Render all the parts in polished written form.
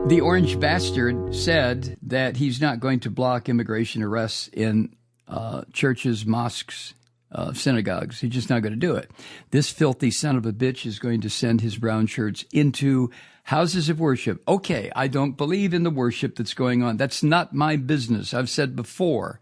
The orange bastard said that he's not going to block immigration arrests in churches, mosques, synagogues. He's just not going to do it. This filthy son of a bitch is going to send his brown shirts into houses of worship. Okay, I don't believe in the worship that's going on. That's not my business. I've said before,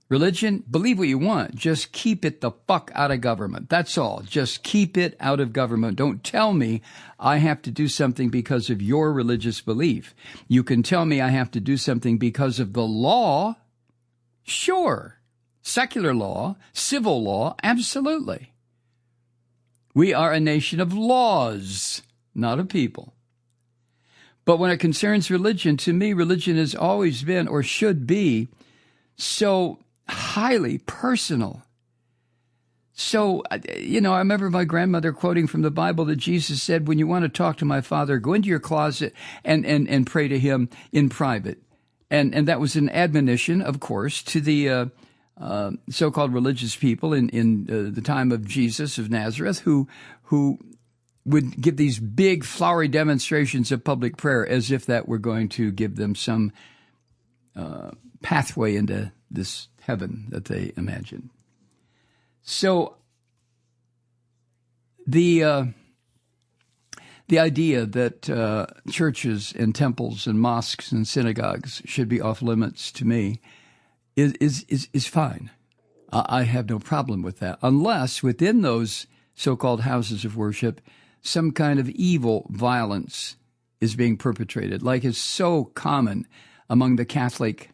religion, believe what you want. Just keep it the fuck out of government. That's all. Just keep it out of government. Don't tell me I have to do something because of your religious belief. You can tell me I have to do something because of the law. Sure. Secular law, civil law, absolutely. We are a nation of laws, not of people. But when it concerns religion, to me, religion has always been, or should be, so highly personal. So, I remember my grandmother quoting from the Bible that Jesus said, when you want to talk to my Father, go into your closet and pray to him in private. And that was an admonition, of course, to the so-called religious people in the time of Jesus of Nazareth who would give these big flowery demonstrations of public prayer as if that were going to give them some pathway into this heaven that they imagined. So the idea that churches and temples and mosques and synagogues should be off limits to me is fine. I have no problem with that, unless within those so-called houses of worship, some kind of evil violence is being perpetrated, like is so common among the Catholic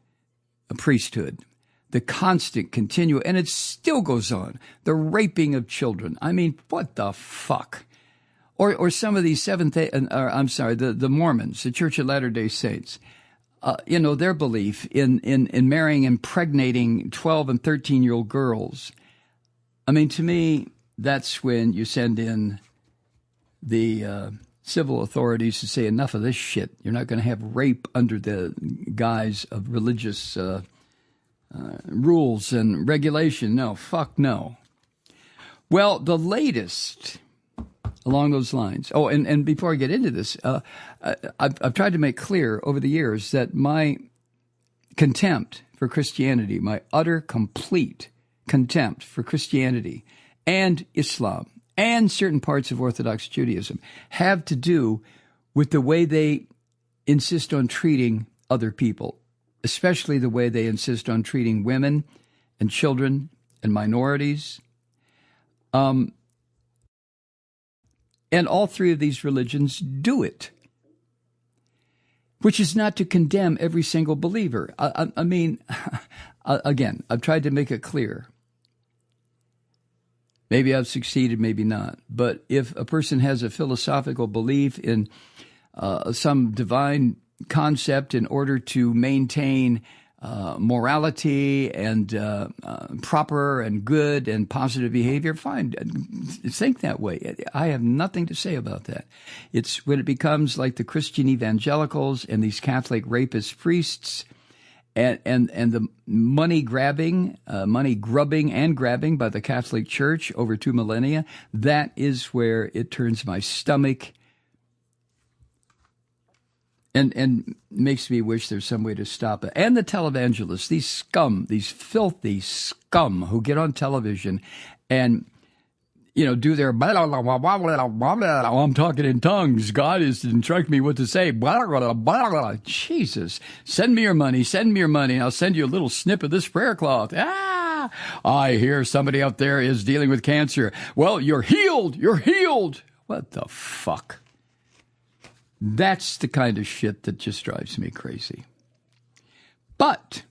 priesthood. The constant, continual, and it still goes on, the raping of children. I mean, what the fuck? Or some of these the Mormons, the Church of Latter-day Saints, their belief in marrying, impregnating 12 and 13-year-old girls. I mean, to me, that's when you send in the civil authorities to say, enough of this shit. You're not going to have rape under the guise of religious rules and regulation. No, fuck no. Well, the latest along those lines. Oh, and before I get into this, I've tried to make clear over the years that my contempt for Christianity, my utter, complete contempt for Christianity and Islam and certain parts of Orthodox Judaism have to do with the way they insist on treating other people, especially the way they insist on treating women and children and minorities. And all three of these religions do it, which is not to condemn every single believer. I mean, again, I've tried to make it clear. Maybe I've succeeded, maybe not. But if a person has a philosophical belief in some divine concept in order to maintain morality and proper and good and positive behavior, fine. Think that way. I have nothing to say about that. It's when it becomes like the Christian evangelicals and these Catholic rapist priests and the money grubbing and grabbing by the Catholic Church over 2 millennia, that is where it turns my stomach and makes me wish there's some way to stop it. And the televangelists, these scum, these filthy scum who get on television and, do their, I'm talking in tongues. God has instructed me what to say. Jesus, send me your money, and I'll send you a little snip of this prayer cloth. I hear somebody out there is dealing with cancer. Well, you're healed. What the fuck? That's the kind of shit that just drives me crazy. But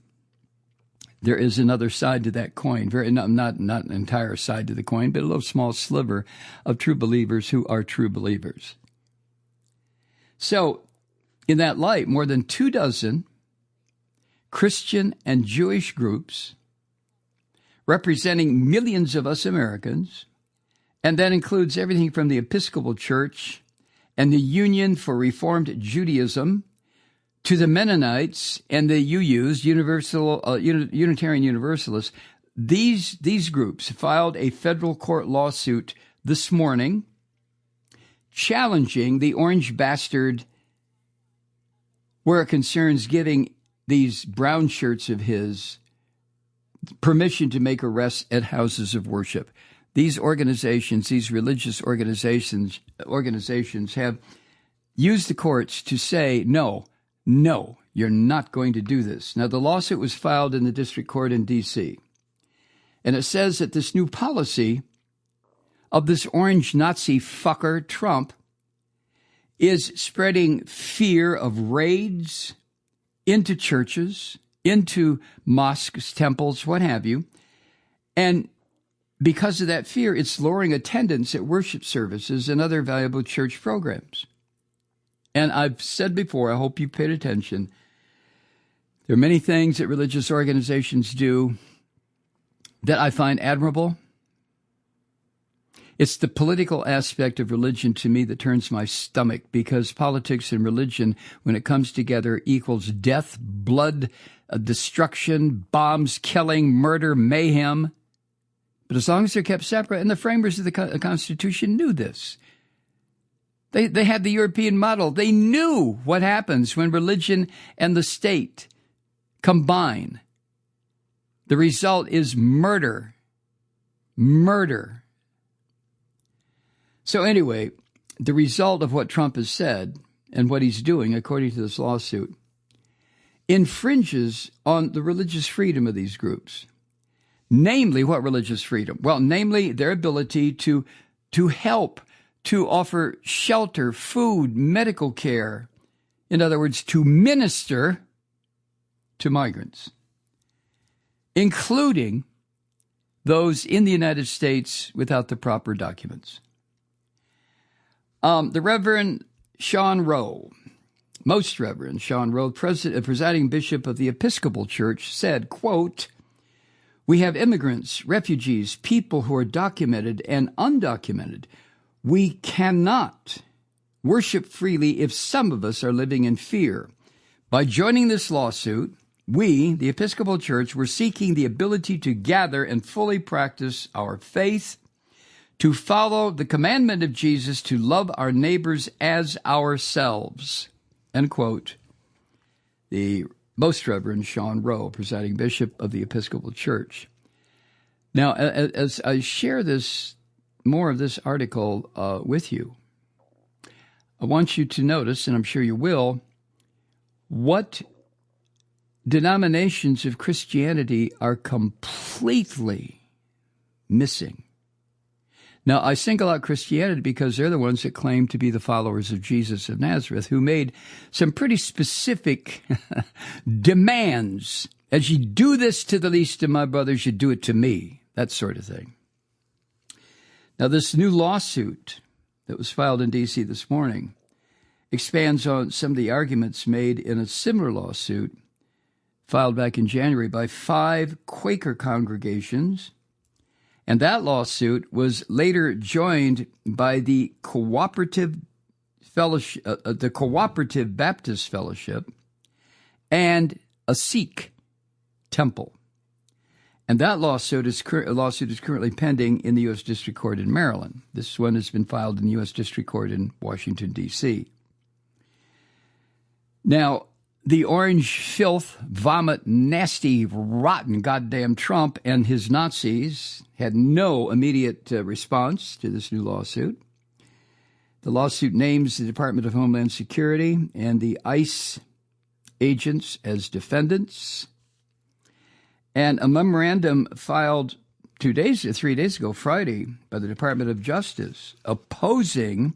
there is another side to that coin. Not an entire side to the coin, but a little small sliver of true believers who are true believers. So, in that light, more than 24 Christian and Jewish groups representing millions of us Americans, and that includes everything from the Episcopal Church and the Union for Reformed Judaism to the Mennonites and the UUs, Unitarian Universalists. These groups filed a federal court lawsuit this morning challenging the orange bastard where it concerns giving these brown shirts of his permission to make arrests at houses of worship. These organizations, these religious organizations have used the courts to say, no, you're not going to do this. Now, the lawsuit was filed in the district court in D.C., and it says that this new policy of this orange Nazi fucker, Trump, is spreading fear of raids into churches, into mosques, temples, what have you. And because of that fear, it's lowering attendance at worship services and other valuable church programs. And I've said before, I hope you paid attention, there are many things that religious organizations do that I find admirable. It's the political aspect of religion to me that turns my stomach, because politics and religion, when it comes together, equals death, blood, destruction, bombs, killing, murder, mayhem. But as long as they're kept separate, and the framers of the Constitution knew this. They had the European model. They knew what happens when religion and the state combine. The result is murder. Murder. So anyway, the result of what Trump has said and what he's doing, according to this lawsuit, infringes on the religious freedom of these groups. Namely, what religious freedom? Well, namely, their ability to help, to offer shelter, food, medical care. In other words, to minister to migrants, including those in the United States without the proper documents. The Reverend Sean Rowe, Most Reverend Sean Rowe, presiding bishop of the Episcopal Church, said, quote, "We have immigrants, refugees, people who are documented and undocumented. We cannot worship freely if some of us are living in fear. By joining this lawsuit, we, the Episcopal Church, were seeking the ability to gather and fully practice our faith, to follow the commandment of Jesus to love our neighbors as ourselves." End quote. The Most Reverend Sean Rowe, presiding bishop of the Episcopal Church. Now, as I share more of this article with you, I want you to notice, and I'm sure you will, what denominations of Christianity are completely missing. Now, I single out Christianity because they're the ones that claim to be the followers of Jesus of Nazareth, who made some pretty specific demands. As you do this to the least of my brothers, you do it to me, that sort of thing. Now, this new lawsuit that was filed in D.C. this morning expands on some of the arguments made in a similar lawsuit filed back in January by 5 Quaker congregations. And that lawsuit was later joined by the Cooperative Fellowship, the Cooperative Baptist Fellowship, and a Sikh temple. And that lawsuit is currently pending in the U.S. District Court in Maryland. This one has been filed in the U.S. District Court in Washington, D.C. Now, the orange filth, vomit, nasty, rotten goddamn Trump and his Nazis had no immediate response to this new lawsuit. The lawsuit names the Department of Homeland Security and the ICE agents as defendants. And a memorandum filed 3 days ago, Friday, by the Department of Justice, opposing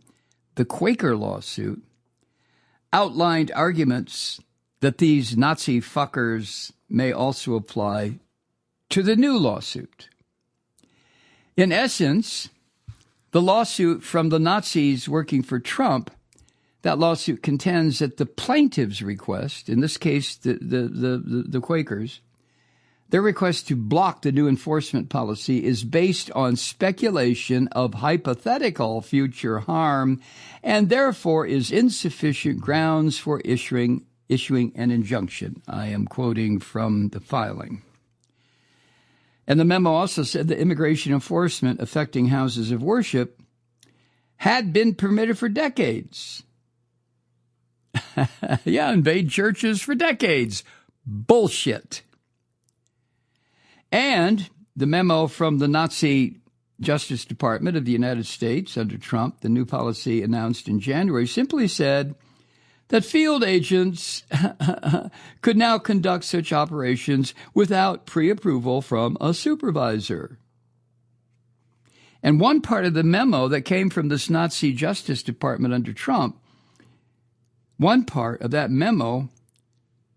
the Quaker lawsuit, outlined arguments that these Nazi fuckers may also apply to the new lawsuit. In essence, the lawsuit from the Nazis working for Trump, that lawsuit contends that the plaintiff's request, in this case the Quakers, their request to block the new enforcement policy is based on speculation of hypothetical future harm and therefore is insufficient grounds for issuing an injunction. I am quoting from the filing. And the memo also said that immigration enforcement affecting houses of worship had been permitted for decades. Yeah, invade churches for decades. Bullshit. And the memo from the Nazi Justice Department of the United States under Trump, the new policy announced in January, simply said that field agents could now conduct such operations without pre-approval from a supervisor. And one part of the memo that came from this Nazi Justice Department under Trump, one part of that memo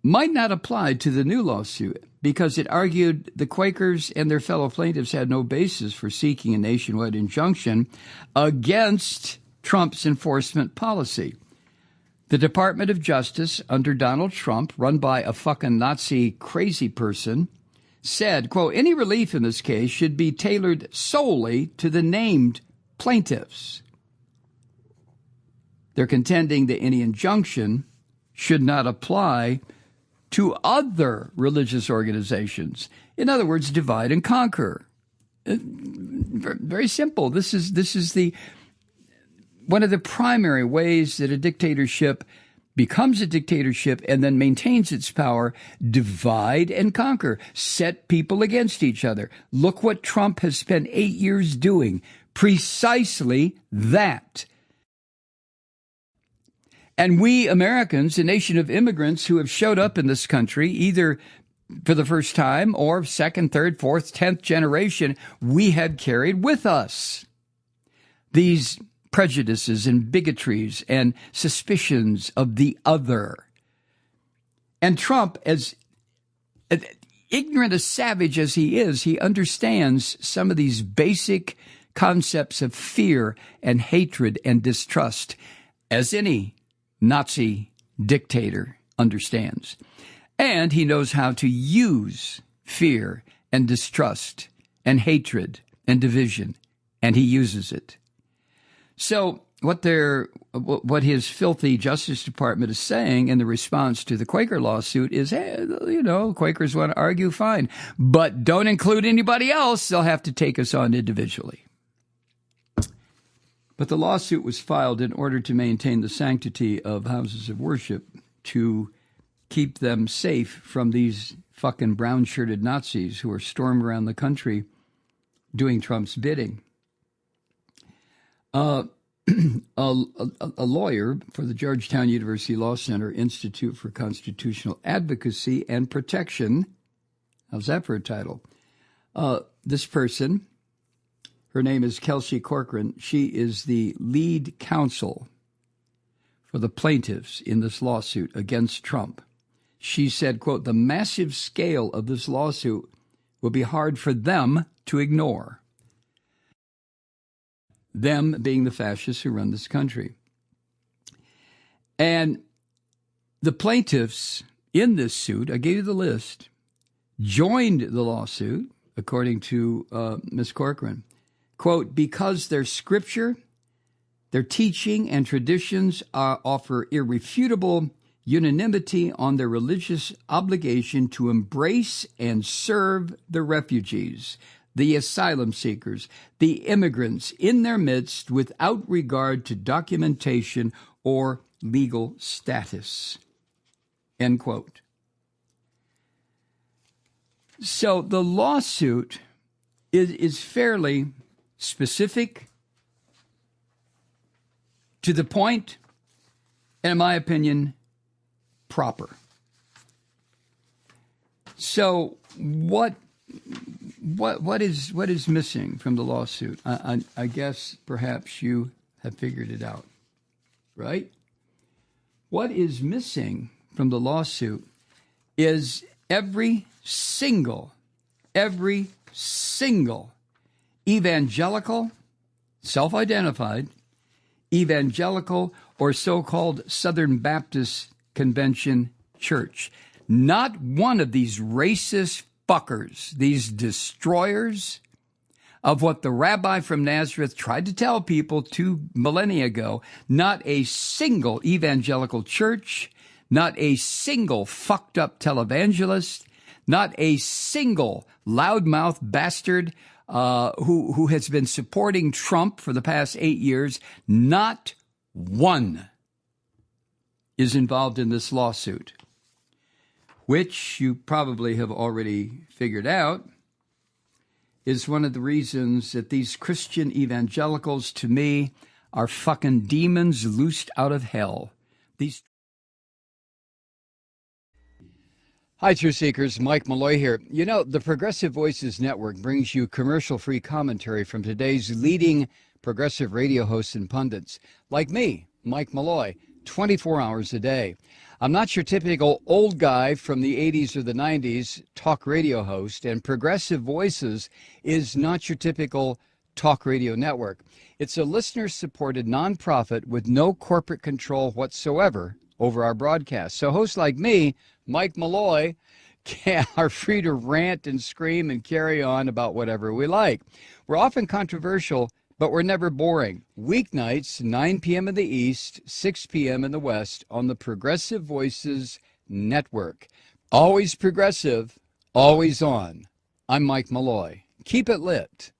might not apply to the new lawsuit because it argued the Quakers and their fellow plaintiffs had no basis for seeking a nationwide injunction against Trump's enforcement policy. The Department of Justice under Donald Trump, run by a fucking Nazi crazy person, said, quote, any relief in this case should be tailored solely to the named plaintiffs. They're contending that any injunction should not apply to other religious organizations. In other words, divide and conquer. Very simple. This is the one of the primary ways that a dictatorship becomes a dictatorship and then maintains its power. Divide and conquer. Set people against each other. Look what Trump has spent 8 years doing. Precisely that. And we Americans, a nation of immigrants who have showed up in this country, either for the first time or second, third, fourth, 10th generation, we have carried with us these prejudices and bigotries and suspicions of the other. And Trump, as ignorant, a savage as he is, he understands some of these basic concepts of fear and hatred and distrust, as any Nazi dictator understands. And he knows how to use fear and distrust and hatred and division, and he uses it. So what his filthy Justice Department is saying in the response to the Quaker lawsuit is, hey, Quakers want to argue, fine, but don't include anybody else. They'll have to take us on individually. But the lawsuit was filed in order to maintain the sanctity of houses of worship, to keep them safe from these fucking brown-shirted Nazis who are stormed around the country doing Trump's bidding. A lawyer for the Georgetown University Law Center Institute for Constitutional Advocacy and Protection, how's that for a title? This person, her name is Kelsey Corcoran. She is the lead counsel for the plaintiffs in this lawsuit against Trump. She said, quote, the massive scale of this lawsuit will be hard for them to ignore. Them being the fascists who run this country. And the plaintiffs in this suit, I gave you the list, joined the lawsuit, according to Ms. Corcoran. Quote, because their scripture, their teaching and traditions offer irrefutable unanimity on their religious obligation to embrace and serve the refugees, the asylum seekers, the immigrants in their midst without regard to documentation or legal status. End quote. So the lawsuit is fairly specific, to the point, and in my opinion, proper. So what is missing from the lawsuit? I guess perhaps you have figured it out, right? What is missing from the lawsuit is every single evangelical, self-identified, evangelical or so-called Southern Baptist Convention church. Not one of these racist fuckers, these destroyers of what the rabbi from Nazareth tried to tell people 2 millennia ago, not a single evangelical church, not a single fucked up televangelist, not a single loudmouth bastard who has been supporting Trump for the past 8 years, not one is involved in this lawsuit, which you probably have already figured out is one of the reasons that these Christian evangelicals, to me, are fucking demons loosed out of hell. Hi, Truth Seekers. Mike Malloy here. You know, the Progressive Voices Network brings you commercial-free commentary from today's leading progressive radio hosts and pundits, like me, Mike Malloy, 24 hours a day. I'm not your typical old guy from the 80s or the 90s talk radio host, and Progressive Voices is not your typical talk radio network. It's a listener-supported nonprofit with no corporate control whatsoever over our broadcast. So hosts like me, Mike Malloy, are free to rant and scream and carry on about whatever we like. We're often controversial, but we're never boring. Weeknights, 9 p.m. in the East, 6 p.m. in the West on the Progressive Voices Network. Always progressive, always on. I'm Mike Malloy. Keep it lit.